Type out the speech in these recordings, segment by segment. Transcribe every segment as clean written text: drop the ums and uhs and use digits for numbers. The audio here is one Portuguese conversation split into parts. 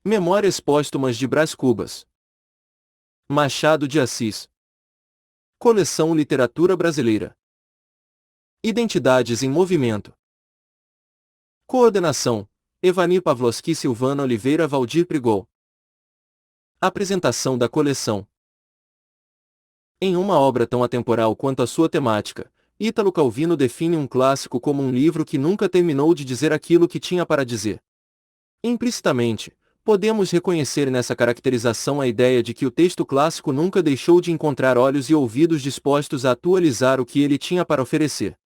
Memórias Póstumas de Brás Cubas. Machado de Assis. Coleção Literatura Brasileira. Identidades em Movimento. Coordenação: Evanir Pavlovski Silvana Oliveira Valdir Prigol. Apresentação da coleção. Em uma obra tão atemporal quanto a sua temática, Ítalo Calvino define um clássico como um livro que nunca terminou de dizer aquilo que tinha para dizer. Implicitamente, podemos reconhecer nessa caracterização a ideia de que o texto clássico nunca deixou de encontrar olhos e ouvidos dispostos a atualizar o que ele tinha para oferecer.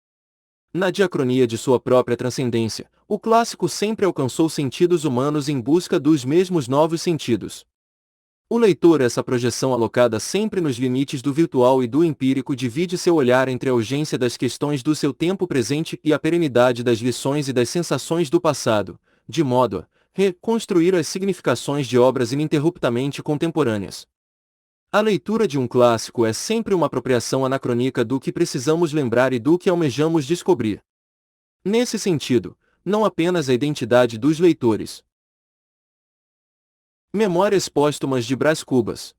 Na diacronia de sua própria transcendência, o clássico sempre alcançou sentidos humanos em busca dos mesmos novos sentidos. O leitor, essa projeção alocada sempre nos limites do virtual e do empírico, divide seu olhar entre a urgência das questões do seu tempo presente e a perenidade das lições e das sensações do passado, de modo a reconstruir as significações de obras ininterruptamente contemporâneas. A leitura de um clássico é sempre uma apropriação anacrônica do que precisamos lembrar e do que almejamos descobrir. Nesse sentido, não apenas a identidade dos leitores. Memórias Póstumas de Brás Cubas.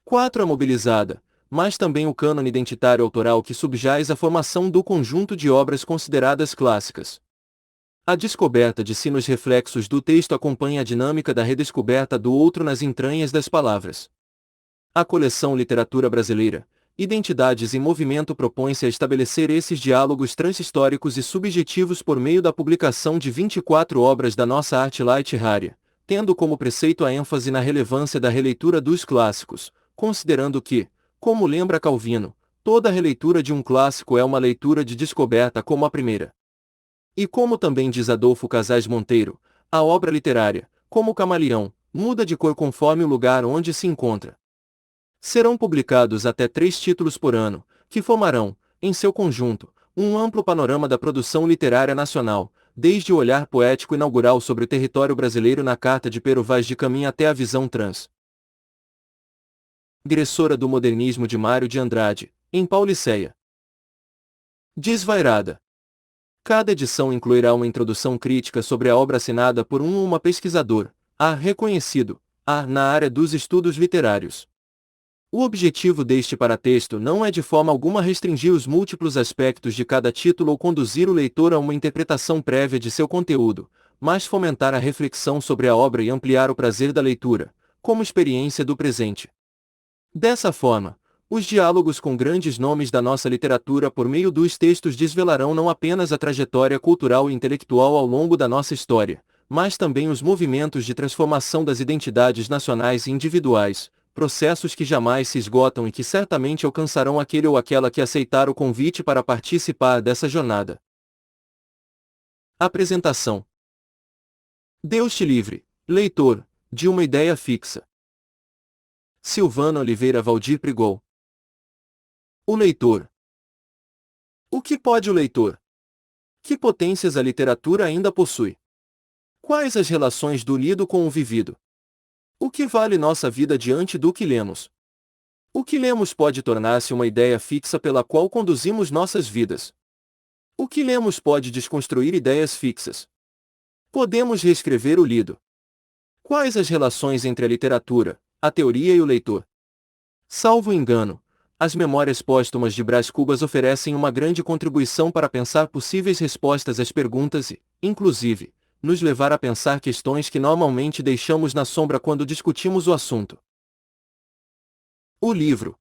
4. A mobilizada, mas também o cânone identitário autoral que subjaz à formação do conjunto de obras consideradas clássicas. A descoberta de si nos reflexos do texto acompanha a dinâmica da redescoberta do outro nas entranhas das palavras. A coleção Literatura Brasileira, Identidades em Movimento propõe-se a estabelecer esses diálogos transhistóricos e subjetivos por meio da publicação de 24 obras da nossa arte literária, tendo como preceito a ênfase na relevância da releitura dos clássicos, considerando que, como lembra Calvino, toda releitura de um clássico é uma leitura de descoberta como a primeira. E como também diz Adolfo Casais Monteiro, a obra literária, como o camaleão, muda de cor conforme o lugar onde se encontra. Serão publicados até 3 títulos por ano, que formarão, em seu conjunto, um amplo panorama da produção literária nacional, desde o olhar poético inaugural sobre o território brasileiro na Carta de Pero Vaz de Caminha até a visão trans. Diretora do Modernismo de Mário de Andrade, em Pauliceia. Desvairada. Cada edição incluirá uma introdução crítica sobre a obra assinada por um ou uma pesquisador, reconhecido, na área dos estudos literários. O objetivo deste paratexto não é de forma alguma restringir os múltiplos aspectos de cada título ou conduzir o leitor a uma interpretação prévia de seu conteúdo, mas fomentar a reflexão sobre a obra e ampliar o prazer da leitura, como experiência do presente. Dessa forma, os diálogos com grandes nomes da nossa literatura por meio dos textos desvelarão não apenas a trajetória cultural e intelectual ao longo da nossa história, mas também os movimentos de transformação das identidades nacionais e individuais, processos que jamais se esgotam e que certamente alcançarão aquele ou aquela que aceitar o convite para participar dessa jornada. Apresentação. Deus te livre, leitor, de uma ideia fixa. Silvana Oliveira Valdir Prigol. O leitor. O que pode o leitor? Que potências a literatura ainda possui? Quais as relações do lido com o vivido? O que vale nossa vida diante do que lemos? O que lemos pode tornar-se uma ideia fixa pela qual conduzimos nossas vidas. O que lemos pode desconstruir ideias fixas. Podemos reescrever o lido. Quais as relações entre a literatura, a teoria e o leitor? Salvo engano, as Memórias Póstumas de Brás Cubas oferecem uma grande contribuição para pensar possíveis respostas às perguntas e, inclusive, nos levar a pensar questões que normalmente deixamos na sombra quando discutimos o assunto. O livro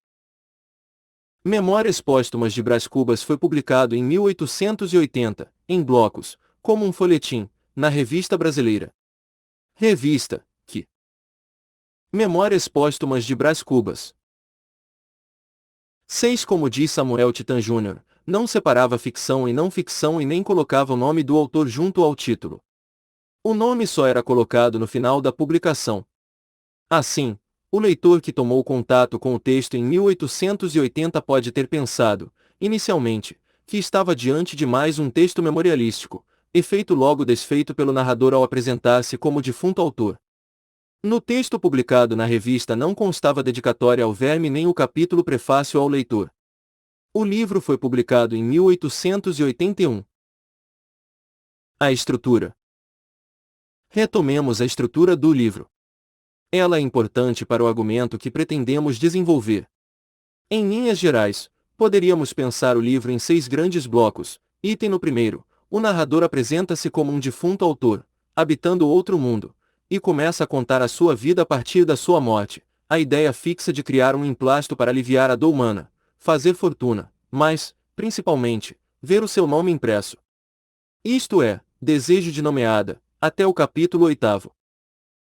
Memórias Póstumas de Brás Cubas foi publicado em 1880, em blocos, como um folhetim, na Revista Brasileira. Revista, que Memórias Póstumas de Brás Cubas. 6. Como diz Samuel Titan Jr., não separava ficção e não ficção e nem colocava o nome do autor junto ao título. O nome só era colocado no final da publicação. Assim, o leitor que tomou contato com o texto em 1880 pode ter pensado, inicialmente, que estava diante de mais um texto memorialístico, efeito logo desfeito pelo narrador ao apresentar-se como defunto autor. No texto publicado na revista não constava dedicatória ao verme nem o capítulo prefácio ao leitor. O livro foi publicado em 1881. A estrutura. Retomemos a estrutura do livro. Ela é importante para o argumento que pretendemos desenvolver. Em linhas gerais, poderíamos pensar o livro em 6 grandes blocos. Item no primeiro, o narrador apresenta-se como um defunto autor, habitando outro mundo, e começa a contar a sua vida a partir da sua morte, a ideia fixa de criar um emplasto para aliviar a dor humana, fazer fortuna, mas, principalmente, ver o seu nome impresso. Isto é, desejo de nomeada, até o capítulo 8º.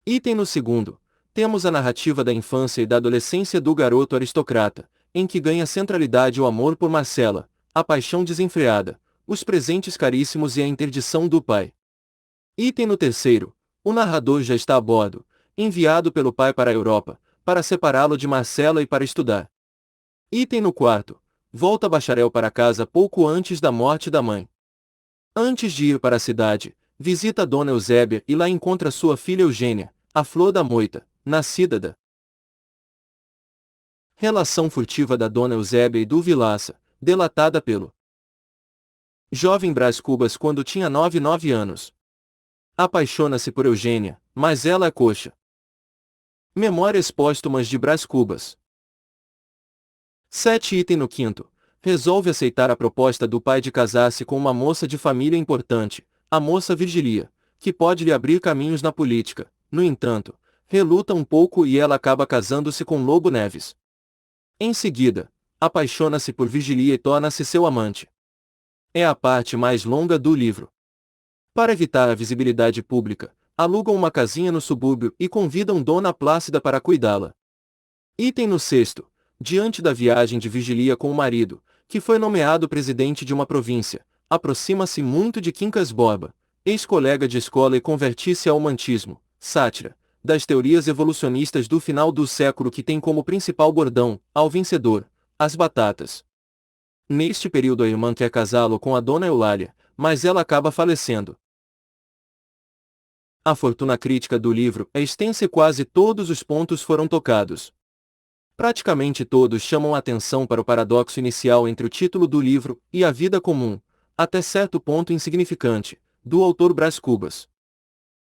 Item no segundo, temos a narrativa da infância e da adolescência do garoto aristocrata, em que ganha centralidade o amor por Marcela, a paixão desenfreada, os presentes caríssimos e a interdição do pai. Item no terceiro, o narrador já está a bordo, enviado pelo pai para a Europa, para separá-lo de Marcela e para estudar. Item no quarto, volta bacharel para casa pouco antes da morte da mãe. Antes de ir para a cidade, visita Dona Eusébia e lá encontra sua filha Eugênia, a flor da moita, nascida da relação furtiva da Dona Eusébia e do Vilaça, delatada pelo jovem Brás Cubas quando tinha 9 anos. Apaixona-se por Eugênia, mas ela é coxa. Memórias póstumas de Brás Cubas. 7. Item no quinto. Resolve aceitar a proposta do pai de casar-se com uma moça de família importante, a moça Virgilia, que pode lhe abrir caminhos na política. No entanto, reluta um pouco e ela acaba casando-se com Lobo Neves. Em seguida, apaixona-se por Virgilia e torna-se seu amante. É a parte mais longa do livro. Para evitar a visibilidade pública, alugam uma casinha no subúrbio e convidam Dona Plácida para cuidá-la. Item no sexto. Diante da viagem de Virgilia com o marido, que foi nomeado presidente de uma província, aproxima-se muito de Quincas Borba, ex-colega de escola e converti-se ao humanismo, sátira, das teorias evolucionistas do final do século que tem como principal bordão, ao vencedor, as batatas. Neste período a irmã quer casá-lo com a Dona Eulália, mas ela acaba falecendo. A fortuna crítica do livro é extensa e quase todos os pontos foram tocados. Praticamente todos chamam a atenção para o paradoxo inicial entre o título do livro e a vida comum, até certo ponto insignificante, do autor Brás Cubas.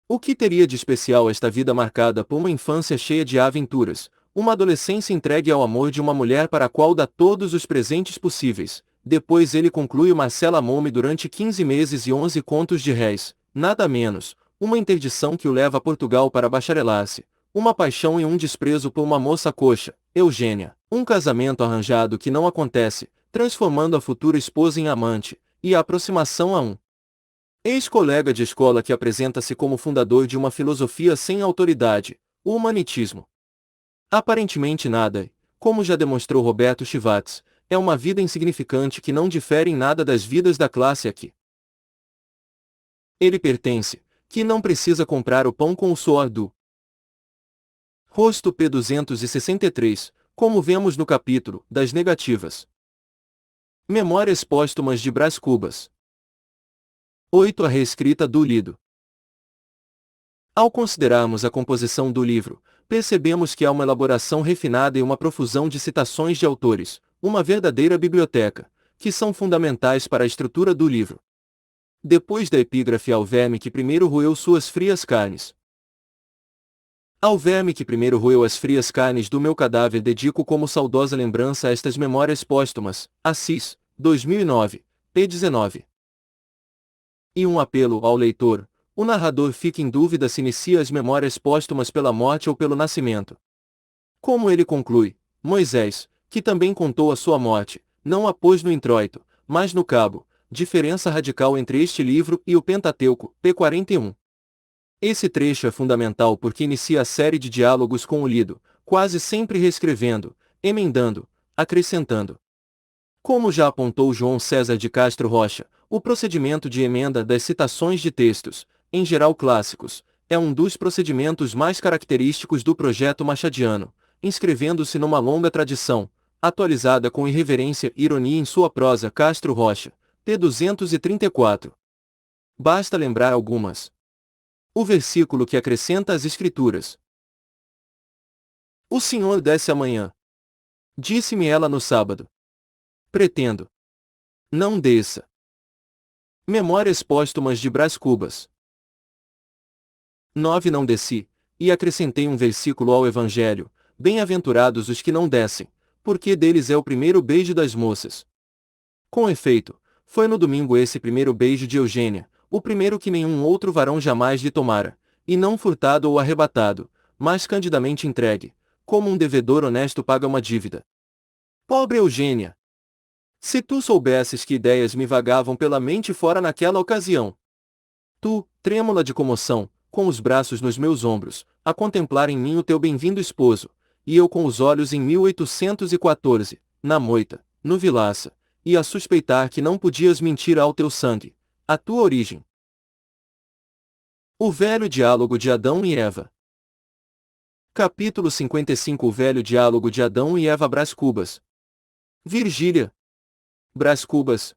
O que teria de especial esta vida marcada por uma infância cheia de aventuras, uma adolescência entregue ao amor de uma mulher para a qual dá todos os presentes possíveis? Depois ele conclui o Marcela amou-me durante 15 meses e 11 contos de réis, nada menos, uma interdição que o leva a Portugal para bacharelar-se, uma paixão e um desprezo por uma moça coxa, Eugênia, um casamento arranjado que não acontece, transformando a futura esposa em amante, e a aproximação a um ex-colega de escola que apresenta-se como fundador de uma filosofia sem autoridade, o humanitismo. Aparentemente nada, como já demonstrou Roberto Chivatz, é uma vida insignificante que não difere em nada das vidas da classe a que ele pertence, que não precisa comprar o pão com o suor do rosto. P. 263, como vemos no capítulo das negativas. Memórias póstumas de Brás Cubas. 8. A reescrita do lido. Ao considerarmos a composição do livro, percebemos que há uma elaboração refinada e uma profusão de citações de autores, uma verdadeira biblioteca, que são fundamentais para a estrutura do livro. Depois da epígrafe ao verme que primeiro roeu suas frias carnes. Ao verme que primeiro roeu as frias carnes do meu cadáver dedico como saudosa lembrança estas memórias póstumas, Assis, 2009, p. 19. E um apelo ao leitor. O narrador fica em dúvida se inicia as memórias póstumas pela morte ou pelo nascimento. Como ele conclui, Moisés, que também contou a sua morte, não a pôs no introito, mas no cabo, diferença radical entre este livro e o Pentateuco, p. 41. Esse trecho é fundamental porque inicia a série de diálogos com o lido, quase sempre reescrevendo, emendando, acrescentando. Como já apontou João César de Castro Rocha, o procedimento de emenda das citações de textos, em geral clássicos, é um dos procedimentos mais característicos do projeto machadiano, inscrevendo-se numa longa tradição, atualizada com irreverência e ironia em sua prosa. Castro Rocha, p. 234. Basta lembrar algumas. O versículo que acrescenta às Escrituras. O Senhor desce amanhã. Disse-me ela no sábado. Pretendo. Não desça. Memórias póstumas de Brás Cubas. 9 Não desci, e acrescentei um versículo ao Evangelho: bem-aventurados os que não descem, porque deles é o primeiro beijo das moças. Com efeito, foi no domingo esse primeiro beijo de Eugênia, o primeiro que nenhum outro varão jamais lhe tomara, e não furtado ou arrebatado, mas candidamente entregue, como um devedor honesto paga uma dívida. Pobre Eugênia! Se tu soubesses que ideias me vagavam pela mente fora naquela ocasião! Tu, trêmula de comoção, com os braços nos meus ombros, a contemplar em mim o teu bem-vindo esposo, e eu com os olhos em 1814, na moita, no Vilaça, e a suspeitar que não podias mentir ao teu sangue, à tua origem. O velho diálogo de Adão e Eva. Capítulo 55 O velho diálogo de Adão e Eva. Brás Cubas. Virgília. Brás Cubas.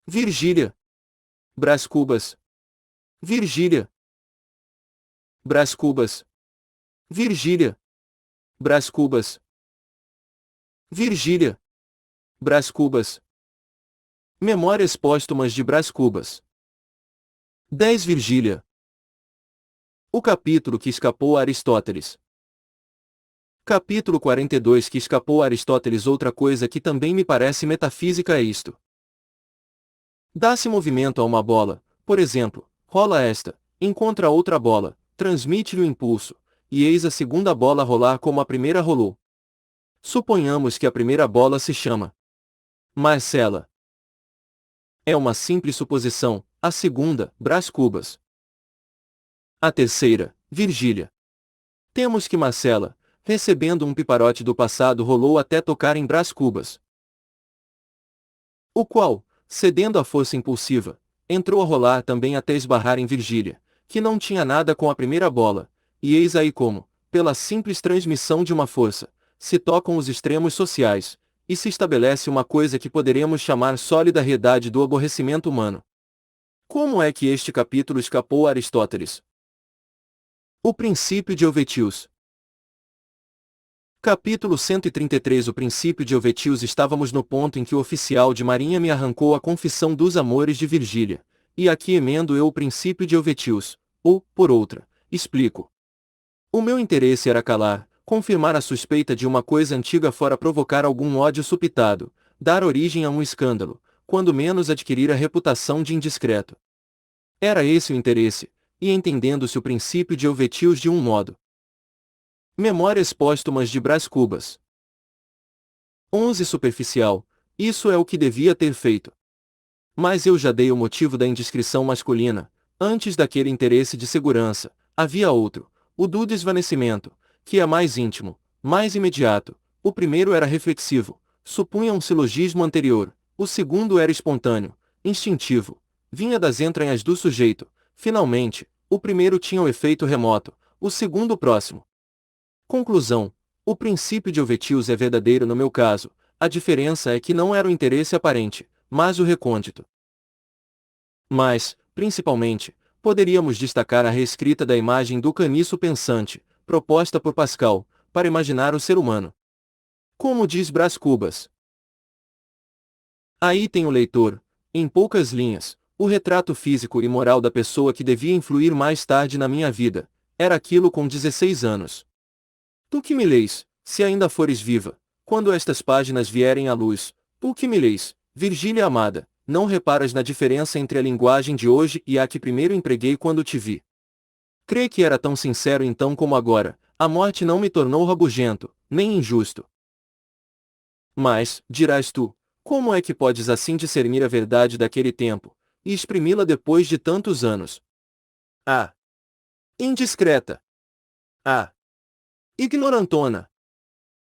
Virgília. Brás Cubas. Virgília. Brás Cubas. Virgília. Brás Cubas. Virgília. Brás Cubas. Memórias póstumas de Brás Cubas. 10 Virgília. O capítulo que escapou a Aristóteles. Capítulo 42 Que escapou a Aristóteles. Outra coisa que também me parece metafísica é isto. Dá-se movimento a uma bola, por exemplo, rola esta, encontra outra bola, transmite-lhe o impulso, e eis a segunda bola rolar como a primeira rolou. Suponhamos que a primeira bola se chama Marcela. É uma simples suposição, a segunda, Brás Cubas. A terceira, Virgília. Temos que Marcela, recebendo um piparote do passado, rolou até tocar em Brás Cubas, o qual, cedendo à força impulsiva, entrou a rolar também até esbarrar em Virgília, que não tinha nada com a primeira bola, e eis aí como, pela simples transmissão de uma força, se tocam os extremos sociais, e se estabelece uma coisa que poderemos chamar solidariedade do aborrecimento humano. Como é que este capítulo escapou a Aristóteles? O princípio de Helvetius. Capítulo 133 O princípio de Helvetius. Estávamos no ponto em que o oficial de marinha me arrancou a confissão dos amores de Virgília, e aqui emendo eu o princípio de Helvetius, ou, por outra, explico. O meu interesse era calar, confirmar a suspeita de uma coisa antiga fora provocar algum ódio supitado, dar origem a um escândalo, quando menos adquirir a reputação de indiscreto. Era esse o interesse, e entendendo-se o princípio de Helvetius de um modo. Memórias póstumas de Brás Cubas. 11 Superficial, isso é o que devia ter feito. Mas eu já dei o motivo da indiscrição masculina, antes daquele interesse de segurança, havia outro, o do desvanecimento, que é mais íntimo, mais imediato. O primeiro era reflexivo, supunha um silogismo anterior, o segundo era espontâneo, instintivo, vinha das entranhas do sujeito. Finalmente, o primeiro tinha o efeito remoto, o segundo próximo. Conclusão: o princípio de Helvetius é verdadeiro no meu caso, a diferença é que não era o interesse aparente, mas o recôndito. Mas, principalmente, poderíamos destacar a reescrita da imagem do caniço pensante, proposta por Pascal, para imaginar o ser humano. Como diz Brás Cubas. Aí tem o leitor, em poucas linhas, o retrato físico e moral da pessoa que devia influir mais tarde na minha vida. Era aquilo com 16 anos. Tu que me lês, se ainda fores viva, quando estas páginas vierem à luz, tu que me lês, Virgília amada, não reparas na diferença entre a linguagem de hoje e a que primeiro empreguei quando te vi. Crê que era tão sincero então como agora, a morte não me tornou rabugento, nem injusto. Mas, dirás tu, como é que podes assim discernir a verdade daquele tempo, e exprimi-la depois de tantos anos? Ah! Indiscreta! Ah! Ignorantona!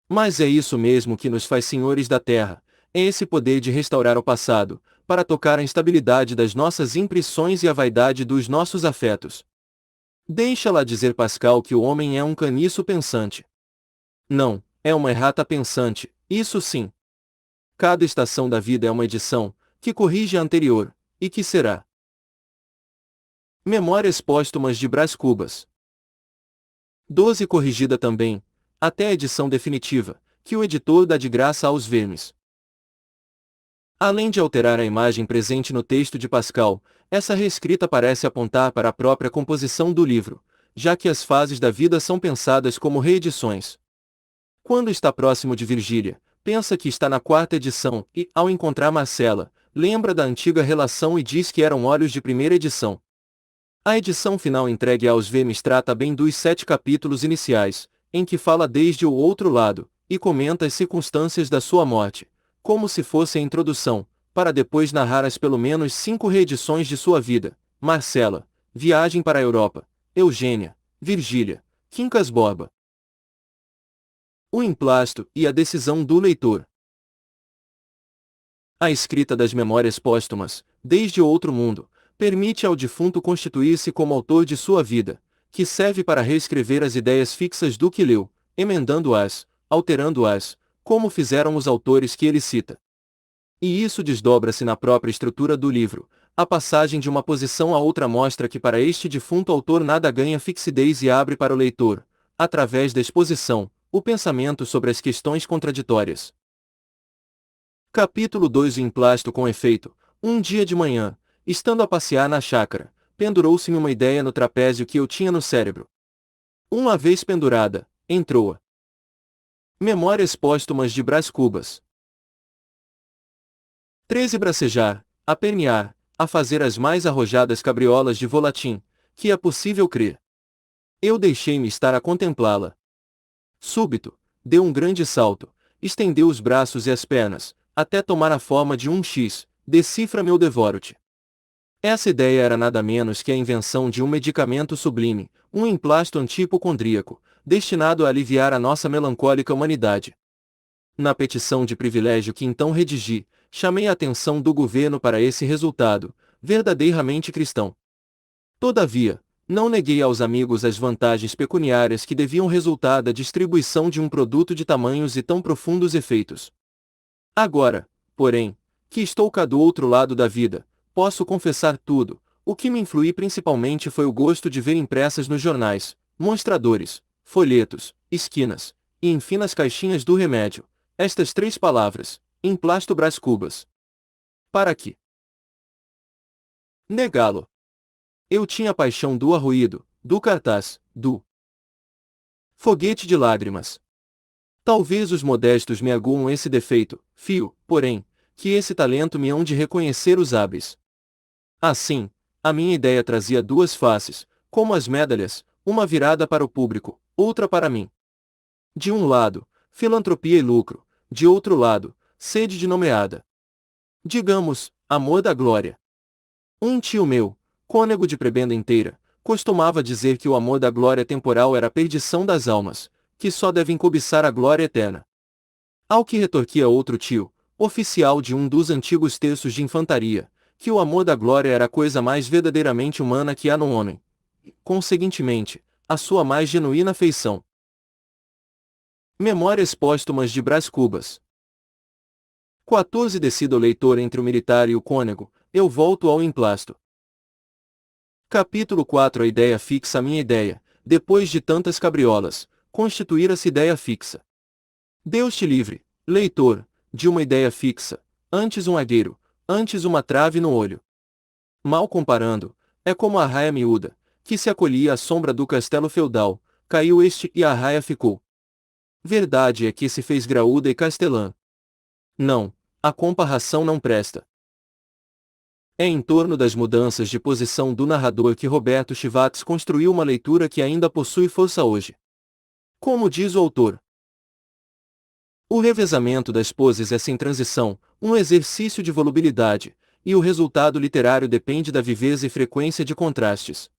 Mas é isso mesmo que nos faz senhores da terra, é esse poder de restaurar o passado, para tocar a instabilidade das nossas impressões e a vaidade dos nossos afetos. Deixa lá dizer Pascal que o homem é um caniço pensante. Não, é uma errata pensante, isso sim. Cada estação da vida é uma edição, que corrige a anterior, e que será. Memórias póstumas de Brás Cubas. 12 Corrigida também, até a edição definitiva, que o editor dá de graça aos vermes. Além de alterar a imagem presente no texto de Pascal, essa reescrita parece apontar para a própria composição do livro, já que as fases da vida são pensadas como reedições. Quando está próximo de Virgília, pensa que está na quarta edição e, ao encontrar Marcela, lembra da antiga relação e diz que eram olhos de primeira edição. A edição final entregue aos Vermes trata bem dos 7 capítulos iniciais, em que fala desde o outro lado, e comenta as circunstâncias da sua morte, como se fosse a introdução, para depois narrar as pelo menos 5 reedições de sua vida: Marcela, Viagem para a Europa, Eugênia, Virgília, Quincas Borba. O emplasto e a decisão do leitor. A escrita das memórias póstumas, desde o outro mundo, permite ao defunto constituir-se como autor de sua vida, que serve para reescrever as ideias fixas do que leu, emendando-as, alterando-as, como fizeram os autores que ele cita. E isso desdobra-se na própria estrutura do livro. A passagem de uma posição a outra mostra que para este defunto autor nada ganha fixidez e abre para o leitor, através da exposição, o pensamento sobre as questões contraditórias. Capítulo 2. O emplasto com efeito. Um dia de manhã, estando a passear na chácara, pendurou-se-me uma ideia no trapézio que eu tinha no cérebro. Uma vez pendurada, entrou-a. Memórias póstumas de Brás Cubas. 13. Bracejar, a pernear, a fazer as mais arrojadas cabriolas de volatim, que é possível crer. Eu deixei-me estar a contemplá-la. Súbito, deu um grande salto, estendeu os braços e as pernas, até tomar a forma de um X, decifra-me ou devoro-te. Essa ideia era nada menos que a invenção de um medicamento sublime, um emplasto antipocondríaco, destinado a aliviar a nossa melancólica humanidade. Na petição de privilégio que então redigi, chamei a atenção do governo para esse resultado, verdadeiramente cristão. Todavia, não neguei aos amigos as vantagens pecuniárias que deviam resultar da distribuição de um produto de tamanhos e tão profundos efeitos. Agora, porém, que estou cá do outro lado da vida, posso confessar tudo. O que me influiu principalmente foi o gosto de ver impressas nos jornais, mostradores, folhetos, esquinas, e enfim nas caixinhas do remédio, estas 3 palavras: emplasto Brás Cubas. Para que negá-lo? Eu tinha a paixão do arruído, do cartaz, do foguete de lágrimas. Talvez os modestos me arguam esse defeito, fio, porém, que esse talento me hão de reconhecer os hábeis. Assim, a minha ideia trazia 2 faces, como as medalhas, uma virada para o público, outra para mim. De um lado, filantropia e lucro, de outro lado, sede de nomeada. Digamos, amor da glória. Um tio meu, cônego de prebenda inteira, costumava dizer que o amor da glória temporal era a perdição das almas, que só devem cobiçar a glória eterna. Ao que retorquia outro tio, oficial de um dos antigos terços de infantaria, que o amor da glória era a coisa mais verdadeiramente humana que há no homem, e, conseguintemente, a sua mais genuína feição. Memórias póstumas de Brás Cubas. 14. Decido o leitor entre o militar e o cônego, eu volto ao emplasto. Capítulo 4. A ideia fixa. A minha ideia, depois de tantas cabriolas, constituíra-se ideia fixa. Deus te livre, leitor, de uma ideia fixa, antes um agueiro, antes uma trave no olho. Mal comparando, é como a raia miúda, que se acolhia à sombra do castelo feudal, caiu este e a raia ficou. Verdade é que se fez graúda e castelã. Não, a comparação não presta. É em torno das mudanças de posição do narrador que Roberto Chivatz construiu uma leitura que ainda possui força hoje. Como diz o autor, o revezamento das poses é sem transição, um exercício de volubilidade, e o resultado literário depende da viveza e frequência de contrastes.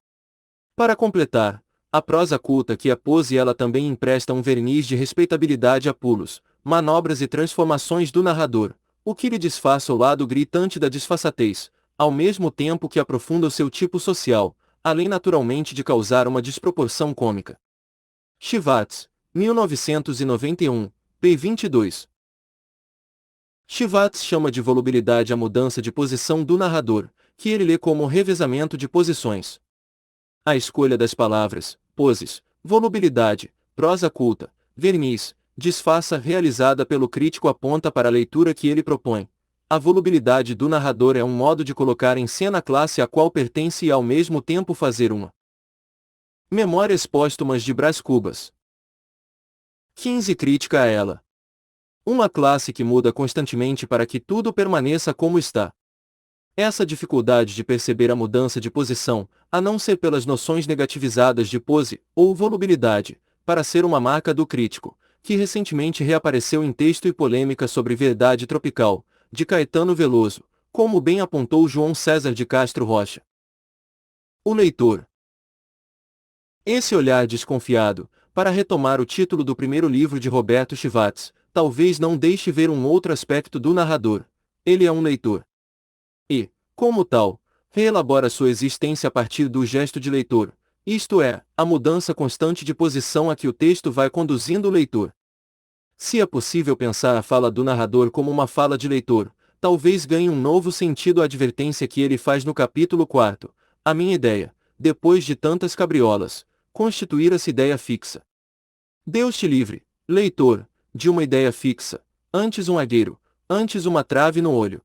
Para completar, a prosa culta que a pose ela também empresta um verniz de respeitabilidade a pulos, manobras e transformações do narrador, o que lhe disfarça o lado gritante da disfarçatez, ao mesmo tempo que aprofunda o seu tipo social, além naturalmente de causar uma desproporção cômica. Chivatz, 1991, p. 22. Chivatz chama de volubilidade a mudança de posição do narrador, que ele lê como revezamento de posições. A escolha das palavras, poses, volubilidade, prosa culta, verniz, disfarça realizada pelo crítico aponta para a leitura que ele propõe, A volubilidade do narrador é um modo de colocar em cena a classe a qual pertence e ao mesmo tempo fazer uma. Memórias póstumas de Brás Cubas. 15 Crítica a ela. Uma classe que muda constantemente para que tudo permaneça como está. Essa dificuldade de perceber a mudança de posição, a não ser pelas noções negativizadas de pose ou volubilidade, para ser uma marca do crítico, que recentemente reapareceu em texto e polêmica sobre Verdade Tropical, de Caetano Veloso, como bem apontou João César de Castro Rocha. O leitor. Esse olhar desconfiado, para retomar o título do primeiro livro de Roberto Chivatz, talvez não deixe ver um outro aspecto do narrador. Ele é um leitor. E, como tal, reelabora sua existência a partir do gesto de leitor, isto é, a mudança constante de posição a que o texto vai conduzindo o leitor. Se é possível pensar a fala do narrador como uma fala de leitor, talvez ganhe um novo sentido a advertência que ele faz no capítulo 4, a minha ideia, depois de tantas cabriolas, constituir-se ideia fixa. Deus te livre, leitor, de uma ideia fixa, antes um agueiro, antes uma trave no olho.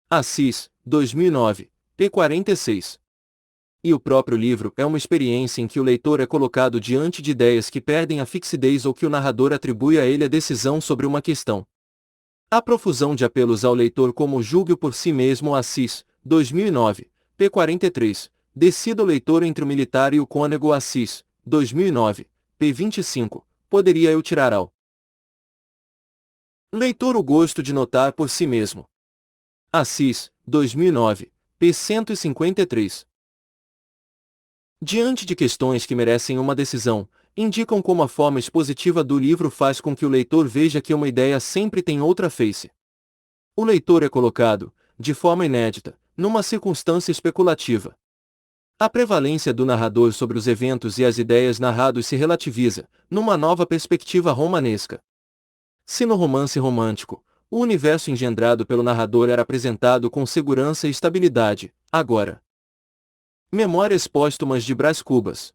Assis, 2009, p. 46. E o próprio livro é uma experiência em que o leitor é colocado diante de ideias que perdem a fixidez ou que o narrador atribui a ele a decisão sobre uma questão. A profusão de apelos ao leitor como julgue por si mesmo. Assis, 2009, p. 43, decida o leitor entre o militar e o cônego. Assis, 2009, p. 25, poderia eu tirar ao leitor o gosto de notar por si mesmo. Assis, 2009, p. 153. Diante de questões que merecem uma decisão, indicam como a forma expositiva do livro faz com que o leitor veja que uma ideia sempre tem outra face. O leitor é colocado, de forma inédita, numa circunstância especulativa. A prevalência do narrador sobre os eventos e as ideias narrados se relativiza, numa nova perspectiva romanesca. Se no romance romântico, o universo engendrado pelo narrador era apresentado com segurança e estabilidade, agora. Memórias póstumas de Brás Cubas.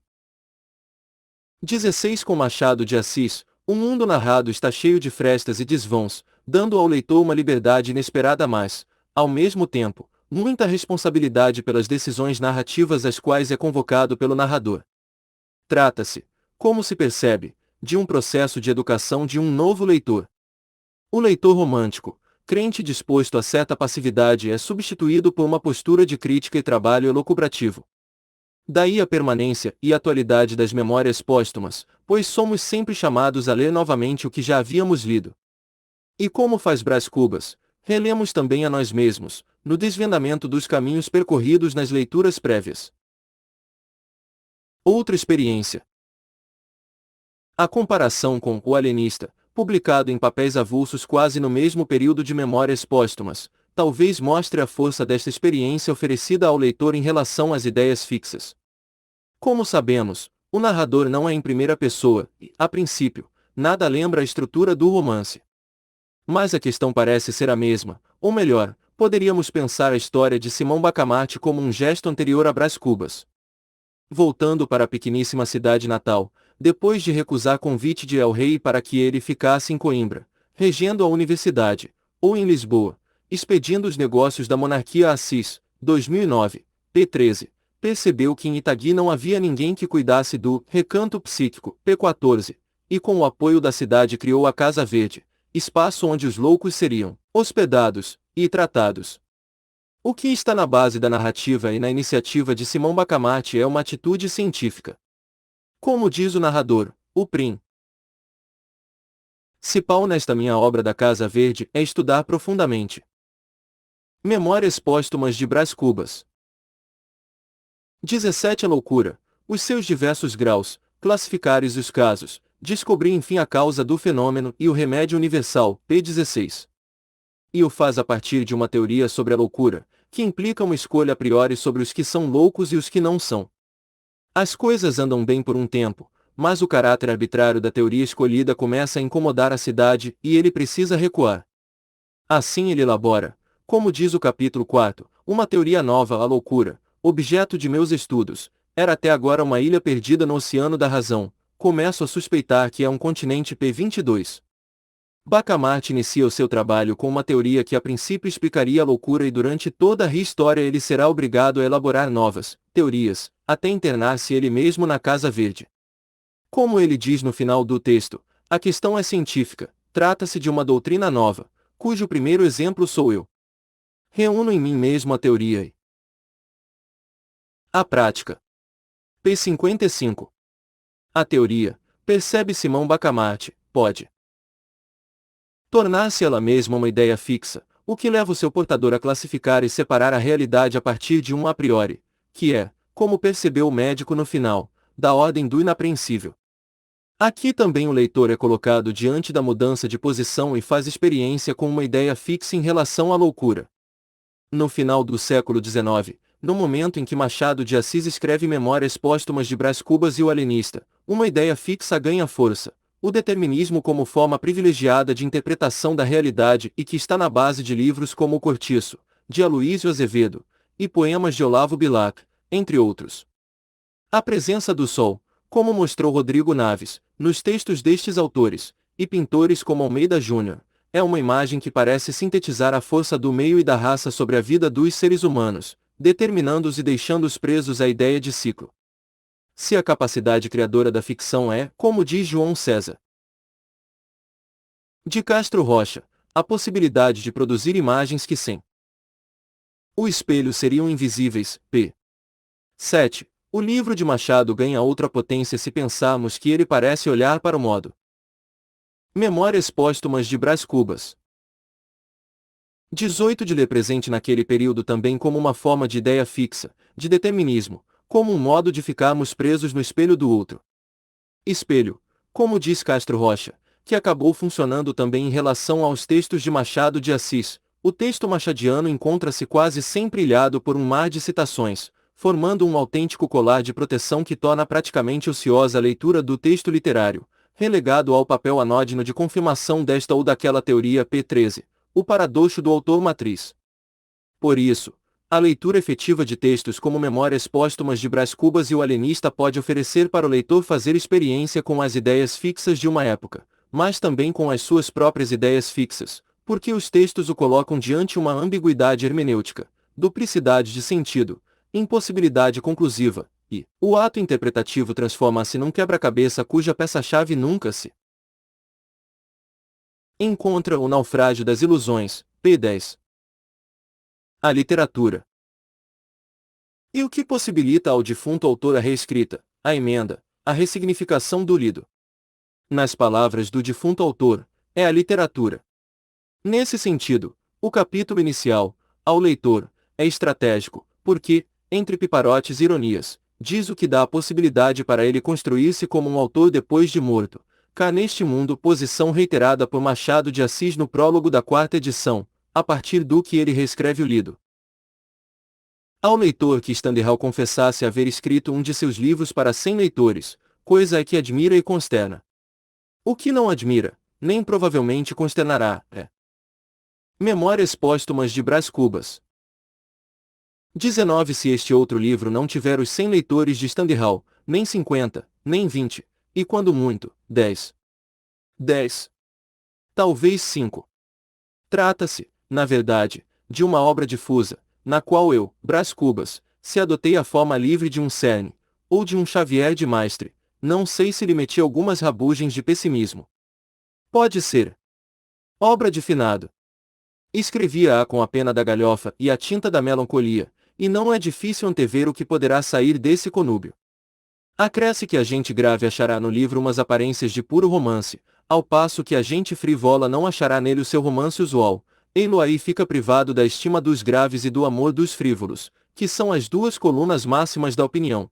16 Com Machado de Assis, o mundo narrado está cheio de frestas e desvãos, dando ao leitor uma liberdade inesperada mas, ao mesmo tempo, muita responsabilidade pelas decisões narrativas às quais é convocado pelo narrador. Trata-se, como se percebe, de um processo de educação de um novo leitor. O leitor romântico, crente disposto a certa passividade, é substituído por uma postura de crítica e trabalho elucubrativo. Daí a permanência e atualidade das memórias póstumas, pois somos sempre chamados a ler novamente o que já havíamos lido. E como faz Brás Cubas, relemos também a nós mesmos, no desvendamento dos caminhos percorridos nas leituras prévias. Outra experiência. A comparação com O Alienista, publicado em papéis avulsos quase no mesmo período de Memórias Póstumas, talvez mostre a força desta experiência oferecida ao leitor em relação às ideias fixas. Como sabemos, o narrador não é em primeira pessoa e, a princípio, nada lembra a estrutura do romance. Mas a questão parece ser a mesma, ou melhor, poderíamos pensar a história de Simão Bacamarte como um gesto anterior a Brás Cubas. Voltando para a pequeníssima cidade natal, depois de recusar convite de El Rei para que ele ficasse em Coimbra, regendo a universidade, ou em Lisboa, expedindo os negócios da monarquia a Assis, 2009, p. 13, percebeu que em Itagui não havia ninguém que cuidasse do recanto psíquico, p. 14, e com o apoio da cidade criou a Casa Verde, espaço onde os loucos seriam hospedados e tratados. O que está na base da narrativa e na iniciativa de Simão Bacamarte é uma atitude científica. Como diz o narrador, o prim. Cipal nesta minha obra da Casa Verde é estudar profundamente. Memórias póstumas de Brás Cubas. 17 A loucura, os seus diversos graus, classificares os casos, descobrir enfim a causa do fenômeno e o remédio universal, p. 16. E o faz a partir de uma teoria sobre a loucura, que implica uma escolha a priori sobre os que são loucos e os que não são. As coisas andam bem por um tempo, mas o caráter arbitrário da teoria escolhida começa a incomodar a cidade e ele precisa recuar. Assim ele elabora, como diz o capítulo 4, uma teoria nova à loucura, objeto de meus estudos, era até agora uma ilha perdida no oceano da razão, começo a suspeitar que é um continente p. 22. Bacamarte inicia o seu trabalho com uma teoria que a princípio explicaria a loucura e durante toda a história ele será obrigado a elaborar novas teorias, até internar-se ele mesmo na Casa Verde. Como ele diz no final do texto, a questão é científica, trata-se de uma doutrina nova, cujo primeiro exemplo sou eu. Reúno em mim mesmo a teoria e a prática. P. 55. A teoria, percebe Simão Bacamarte, pode tornar-se ela mesma uma ideia fixa, o que leva o seu portador a classificar e separar a realidade a partir de um a priori, que é, como percebeu o médico no final, da ordem do inapreensível. Aqui também o leitor é colocado diante da mudança de posição e faz experiência com uma ideia fixa em relação à loucura. No final do século XIX, no momento em que Machado de Assis escreve Memórias Póstumas de Brás Cubas e o Alienista, uma ideia fixa ganha força, o determinismo como forma privilegiada de interpretação da realidade e que está na base de livros como O Cortiço, de Aloísio Azevedo, e poemas de Olavo Bilac, entre outros. A presença do sol, como mostrou Rodrigo Naves, nos textos destes autores, e pintores como Almeida Júnior, é uma imagem que parece sintetizar a força do meio e da raça sobre a vida dos seres humanos, determinando-os e deixando-os presos à ideia de ciclo. Se a capacidade criadora da ficção é, como diz João César de Castro Rocha, a possibilidade de produzir imagens que sem o espelho seriam invisíveis, p. 7. O livro de Machado ganha outra potência se pensarmos que ele parece olhar para o modo Memórias Póstumas de Brás Cubas. 18 de ler presente naquele período também como uma forma de ideia fixa, de determinismo, como um modo de ficarmos presos no espelho do outro. Espelho, como diz Castro Rocha, que acabou funcionando também em relação aos textos de Machado de Assis. O texto machadiano encontra-se quase sempre ilhado por um mar de citações, formando um autêntico colar de proteção que torna praticamente ociosa a leitura do texto literário, relegado ao papel anódino de confirmação desta ou daquela teoria P13, o paradoxo do autor matriz. Por isso, a leitura efetiva de textos como Memórias Póstumas de Brás Cubas e O Alienista pode oferecer para o leitor fazer experiência com as ideias fixas de uma época, mas também com as suas próprias ideias fixas, porque os textos o colocam diante uma ambiguidade hermenêutica, duplicidade de sentido, impossibilidade conclusiva, e o ato interpretativo transforma-se num quebra-cabeça cuja peça-chave nunca se encontra. O naufrágio das ilusões, p. 10. A literatura. E o que possibilita ao defunto autor a reescrita, a emenda, a ressignificação do lido? Nas palavras do defunto autor, é a literatura. Nesse sentido, o capítulo inicial, ao leitor, é estratégico, porque, entre piparotes e ironias, diz o que dá a possibilidade para ele construir-se como um autor depois de morto, cá neste mundo, posição reiterada por Machado de Assis no prólogo da 4ª edição, a partir do que ele reescreve o lido. Ao leitor que Stendhal confessasse haver escrito um de seus livros para 100 leitores, coisa é que admira e consterna. O que não admira, nem provavelmente consternará, é Memórias Póstumas de Brás Cubas. 19. Se este outro livro não tiver os 100 leitores de Stendhal, nem 50, nem 20, e quando muito, 10. 10. Talvez 5. Trata-se, na verdade, de uma obra difusa, na qual eu, Brás Cubas, se adotei a forma livre de um Cerne, ou de um Xavier de Maistre, não sei se lhe meti algumas rabugens de pessimismo. Pode ser obra de finado. Escrevia-a com a pena da galhofa e a tinta da melancolia, e não é difícil antever o que poderá sair desse conúbio. Acresce que a gente grave achará no livro umas aparências de puro romance, ao passo que a gente frivola não achará nele o seu romance usual. Ei-lo aí fica privado da estima dos graves e do amor dos frívolos, que são as duas colunas máximas da opinião.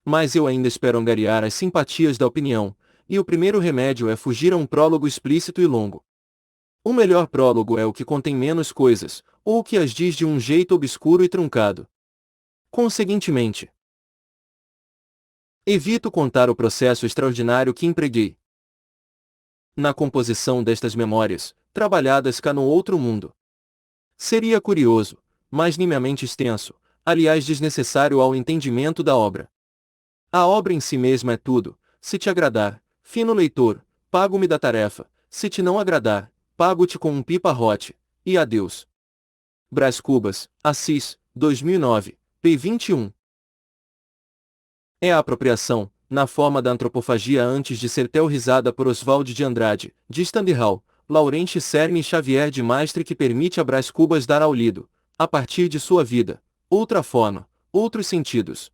Mas eu ainda espero angariar as simpatias da opinião, e o primeiro remédio é fugir a um prólogo explícito e longo. O melhor prólogo é o que contém menos coisas, ou o que as diz de um jeito obscuro e truncado. Conseguintemente, evito contar o processo extraordinário que empreguei na composição destas memórias, trabalhadas cá no outro mundo. Seria curioso, mas nimiamente extenso, aliás desnecessário ao entendimento da obra. A obra em si mesma é tudo, se te agradar, fino leitor, pago-me da tarefa, se te não agradar, pago-te com um pipa-rote, e adeus. Brás Cubas, Assis, 2009, p. 21. É a apropriação, na forma da antropofagia antes de ser teorizada por Oswald de Andrade, de Stendhal, Laurence Cerny e Xavier de Maistre que permite a Brás Cubas dar ao lido, a partir de sua vida, outra forma, outros sentidos.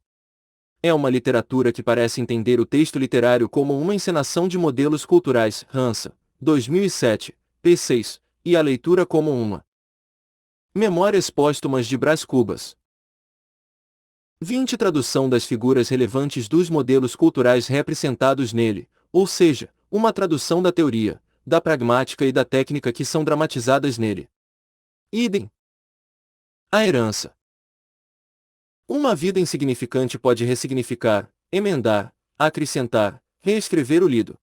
É uma literatura que parece entender o texto literário como uma encenação de modelos culturais, Hansa, 2007, p. 6, e a leitura como uma Memórias póstumas de Brás Cubas. 20 Tradução das figuras relevantes dos modelos culturais representados nele, ou seja, uma tradução da teoria, da pragmática e da técnica que são dramatizadas nele. Idem. A herança. Uma vida insignificante pode ressignificar, emendar, acrescentar, reescrever o lido.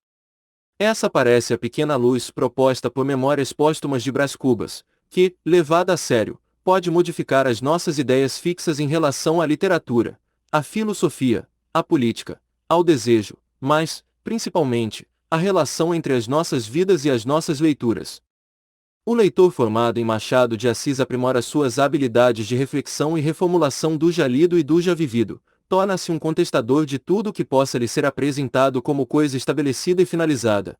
Essa parece a pequena luz proposta por Memórias Póstumas de Brás Cubas, que, levada a sério, pode modificar as nossas ideias fixas em relação à literatura, à filosofia, à política, ao desejo, mas, principalmente, à relação entre as nossas vidas e as nossas leituras. O leitor formado em Machado de Assis aprimora suas habilidades de reflexão e reformulação do já lido e do já vivido, torna-se um contestador de tudo que possa lhe ser apresentado como coisa estabelecida e finalizada.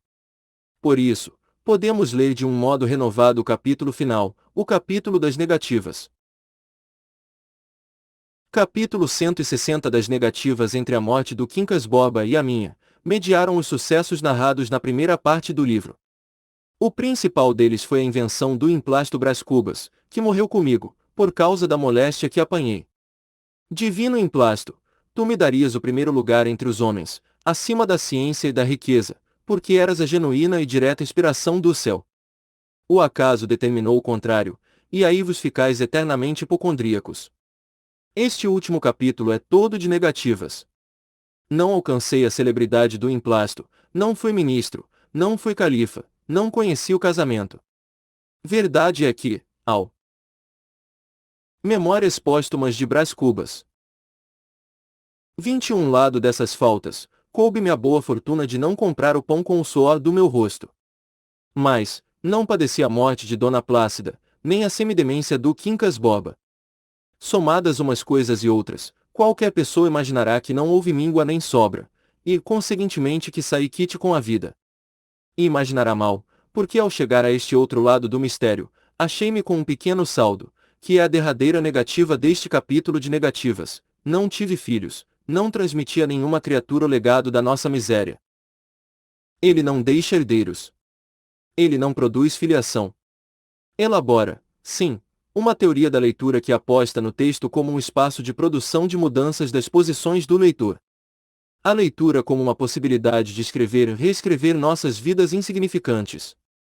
Por isso, podemos ler de um modo renovado o capítulo final, o capítulo das negativas. Capítulo 160 das negativas entre a morte do Quincas Borba e a minha, mediaram os sucessos narrados na primeira parte do livro. O principal deles foi a invenção do emplasto Brás Cubas, que morreu comigo, por causa da moléstia que apanhei. Divino emplasto, tu me darias o primeiro lugar entre os homens, acima da ciência e da riqueza, porque eras a genuína e direta inspiração do céu. O acaso determinou o contrário, e aí vos ficais eternamente hipocondríacos. Este último capítulo é todo de negativas. Não alcancei a celebridade do emplasto, não fui ministro, não fui califa, não conheci o casamento. Verdade é que, ao Memórias Póstumas de Brás Cubas. 21 Lado dessas faltas, coube-me a boa fortuna de não comprar o pão com o suor do meu rosto. Mas, não padeci a morte de Dona Plácida, nem a semidemência do Quincas Borba. Somadas umas coisas e outras, qualquer pessoa imaginará que não houve míngua nem sobra, e, conseguintemente que saí quite com a vida. E imaginará mal, porque ao chegar a este outro lado do mistério, achei-me com um pequeno saldo, que é a derradeira negativa deste capítulo de negativas. Não tive filhos, não transmiti a nenhuma criatura o legado da nossa miséria. Ele não deixa herdeiros. Ele não produz filiação. Elabora, sim, uma teoria da leitura que aposta no texto como um espaço de produção de mudanças das posições do leitor. A leitura como uma possibilidade de escrever e reescrever nossas vidas insignificantes.